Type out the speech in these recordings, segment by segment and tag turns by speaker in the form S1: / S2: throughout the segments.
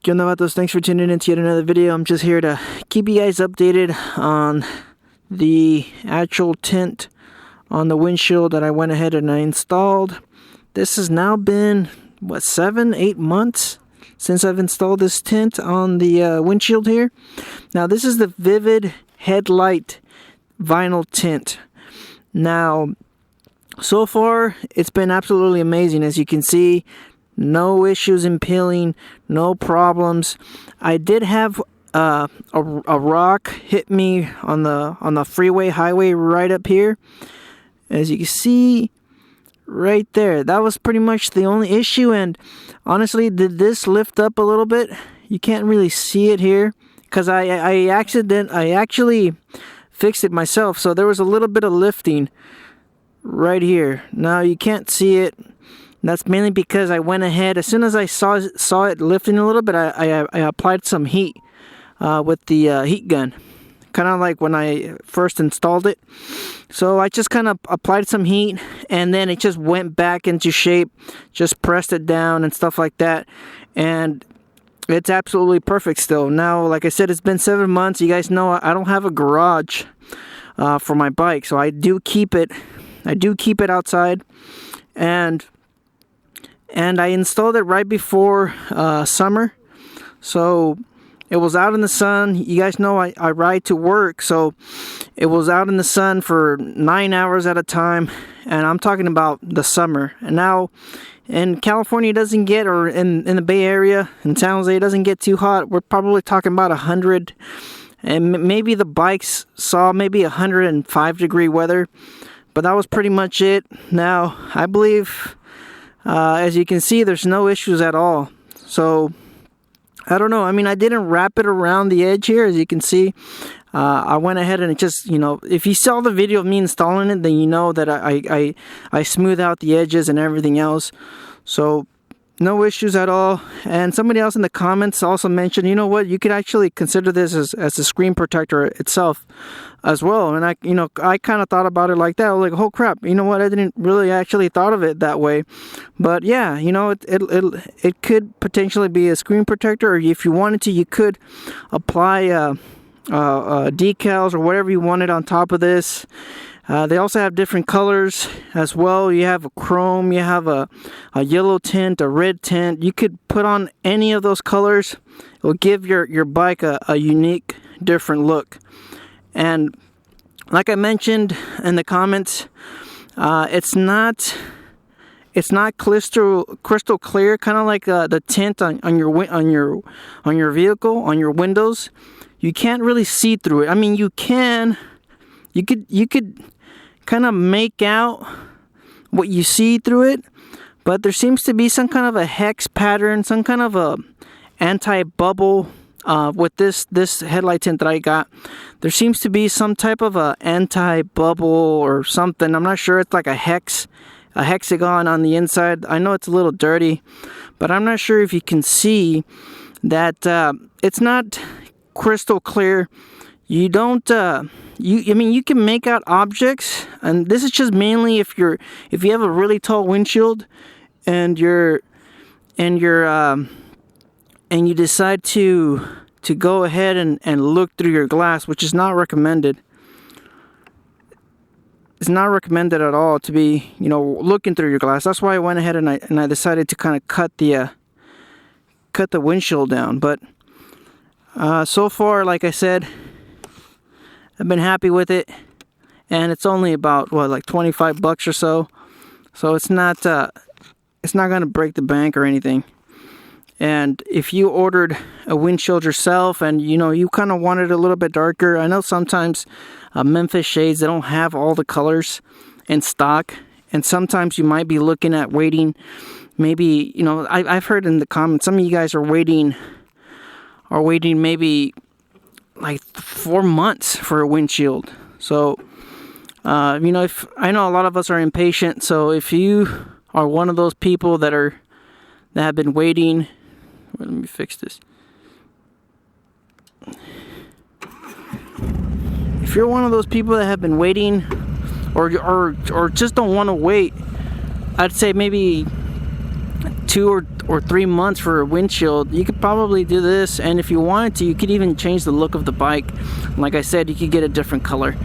S1: ¿Qué onda, vatos? Thanks for tuning in to yet another video. I'm just here to keep you guys updated on the actual tint on the windshield that I went ahead and I installed. This has now been, what, 7-8 months since I've installed this tint on the windshield here. Now, this is the VViViD headlight vinyl tint. Now, so far, it's been absolutely amazing. As you can see, no issues in peeling, no problems. I did have a rock hit me on the freeway highway right up here. As you can see right there, that was pretty much the only issue. And honestly, did this lift up a little bit? You can't really see it here because I actually fixed it myself. So there was a little bit of lifting right here. Now you can't see it. That's mainly because I went ahead, as soon as I saw it lifting a little bit, I applied some heat with the heat gun. Kind of like when I first installed it. So I just kind of applied some heat, and then it just went back into shape. Just pressed it down and stuff like that. And it's absolutely perfect still. Now, like I said, it's been 7 months. You guys know I don't have a garage for my bike. So I do keep it outside. And I installed it right before summer, so it was out in the sun. You guys know I ride to work, so it was out in the sun for 9 hours at a time, and I'm talking about the summer. And now in California, it doesn't get, or in the Bay Area, in San Jose, it doesn't get too hot. We're probably talking about 100, and maybe the bikes saw maybe 105 degree weather, but that was pretty much it. Now, I believe, as you can see, there's no issues at all. So, I don't know. I mean, I didn't wrap it around the edge here, as you can see. I went ahead and it just, if you saw the video of me installing it, then you know that I smooth out the edges and everything else. So, no issues at all. And somebody else in the comments also mentioned, you know what, you could actually consider this as a screen protector itself as well. And I kind of thought about it like that. I was like, oh crap, you know what, I didn't really actually thought of it that way. But yeah, it could potentially be a screen protector, or if you wanted to, you could apply decals or whatever you wanted on top of this. They also have different colors as well. You have a chrome, you have a yellow tint, a red tint. You could put on any of those colors. It will give your bike a unique, different look. And like I mentioned in the comments, it's not crystal clear, kind of like the tint on your vehicle, on your windows. You can't really see through it. I mean, you could kind of make out what you see through it, but there seems to be some kind of a hex pattern, some kind of a anti-bubble with this headlight tint that I got. There seems to be some type of a anti-bubble or something. I'm not sure. It's like a hexagon on the inside. I know it's a little dirty, but I'm not sure if you can see that it's not crystal clear. You don't you can make out objects, and this is just mainly if you have a really tall windshield and you decide to go ahead and look through your glass, which is not recommended. It's not recommended at all to be looking through your glass. That's why I went ahead and I decided to kind of cut the windshield down. But so far, like I said, I've been happy with it, and it's only about like $25 or so. So it's not gonna break the bank or anything. And if you ordered a windshield yourself, and you kind of wanted it a little bit darker, I know sometimes Memphis shades, they don't have all the colors in stock, and sometimes you might be looking at waiting. Maybe I've heard in the comments some of you guys are waiting maybe like 4 months for a windshield. So if I know a lot of us are impatient, so if you are one of those people that have been waiting, let me fix this. If you're one of those people that have been waiting, or just don't want to wait, I'd say maybe 2 or 3 months for a windshield, you could probably do this. And if you wanted to, you could even change the look of the bike. Like I said, you could get a different color.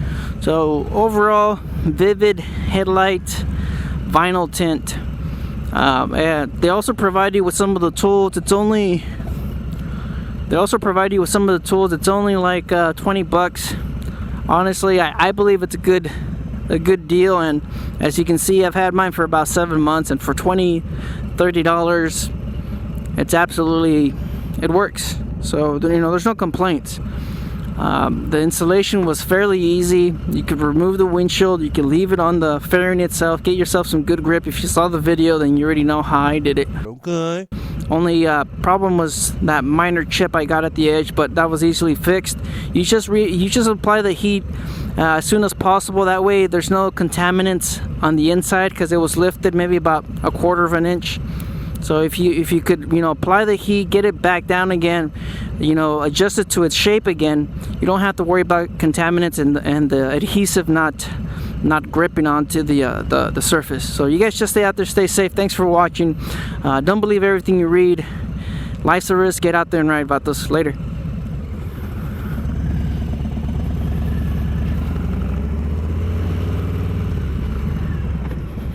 S1: So overall, VViViD headlight, vinyl tint. And they also provide you with some of the tools. It's only like 20 bucks. Honestly, I believe it's a good deal. And as you can see, I've had mine for about 7 months, and for $20-$30, it's absolutely, it works. So, you know, there's no complaints. The installation was fairly easy. You could remove the windshield, you could leave it on the fairing itself, get yourself some good grip. If you saw the video, then you already know how I did it.
S2: Okay.
S1: Only problem was that minor chip I got at the edge, but that was easily fixed. You just apply the heat as soon as possible. That way there's no contaminants on the inside, because it was lifted maybe about 1/4 of an inch. So if you could, you know, apply the heat, get it back down again, you know, adjust it to its shape again, you don't have to worry about contaminants and the adhesive not gripping onto the surface. So you guys just stay out there, stay safe. Thanks for watching. Don't believe everything you read. Life's a risk. Get out there and write about this. Later.